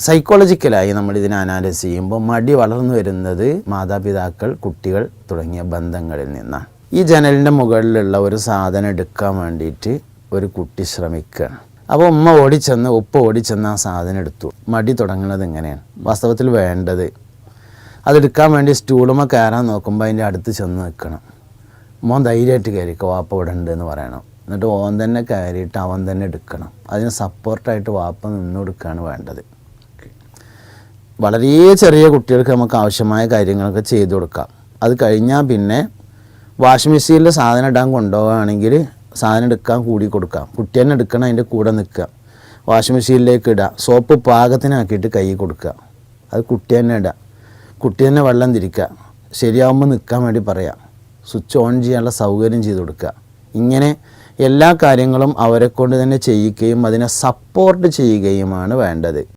സൈക്കോളജിക്കലായി നമ്മൾ ഇതിനെ അനാലിസ് ചെയ്യുമ്പോൾ മടി വളർന്നു വരുന്നത് മാതാപിതാക്കൾ, കുട്ടികൾ തുടങ്ങിയ ബന്ധങ്ങളിൽ നിന്നാണ്. ഈ ജനലിൻ്റെ മുകളിലുള്ള ഒരു സാധനം എടുക്കാൻ വേണ്ടിയിട്ട് ഒരു കുട്ടി ശ്രമിക്കുകയാണ്. അപ്പോൾ ഉമ്മ ഓടിച്ചെന്ന്, ഉപ്പ ഓടിച്ചെന്ന് ആ സാധനം എടുത്തു. മടി തുടങ്ങുന്നത് ഇങ്ങനെയാണ് വാസ്തവത്തിൽ വേണ്ടത്. അതെടുക്കാൻ വേണ്ടി സ്റ്റൂളുമ്മ കയറാൻ നോക്കുമ്പോൾ അതിൻ്റെ അടുത്ത് ചെന്ന് നിൽക്കണം. മോൻ ധൈര്യമായിട്ട് കയറിക്കോ, വാപ്പ ഇവിടെ ഉണ്ട് എന്ന് പറയണം. എന്നിട്ട് ഓൻ തന്നെ കയറിയിട്ട് അവൻ തന്നെ എടുക്കണം. അതിന് സപ്പോർട്ടായിട്ട് വാപ്പ നിന്ന് കൊടുക്കുകയാണ് വേണ്ടത്. വളരെ ചെറിയ കുട്ടികൾക്ക് നമുക്ക് ആവശ്യമായ കാര്യങ്ങളൊക്കെ ചെയ്തു കൊടുക്കാം. അത് കഴിഞ്ഞാൽ പിന്നെ വാഷിംഗ് മെഷീനിൽ സാധനം ഇടാൻ കൊണ്ടുപോവുകയാണെങ്കിൽ സാധനം എടുക്കാൻ കൂടി കൊടുക്കാം. കുട്ടി തന്നെ എടുക്കണം, അതിൻ്റെ കൂടെ നിൽക്കുക. വാഷിംഗ് മെഷീനിലേക്ക് ഇടുക, സോപ്പ് പാകത്തിനാക്കിയിട്ട് കൈ കൊടുക്കുക. അത് കുട്ടി തന്നെ ഇടുക, കുട്ടി തന്നെ വെള്ളം തിരിക്കുക. ശരിയാവുമ്പോൾ നിൽക്കാൻ വേണ്ടി പറയാം. സ്വിച്ച് ഓൺ ചെയ്യാനുള്ള സൗകര്യം ചെയ്ത് കൊടുക്കുക. ഇങ്ങനെ എല്ലാ കാര്യങ്ങളും അവരെ കൊണ്ട് തന്നെ ചെയ്യിക്കുകയും അതിനെ സപ്പോർട്ട് ചെയ്യുകയുമാണ് വേണ്ടത്.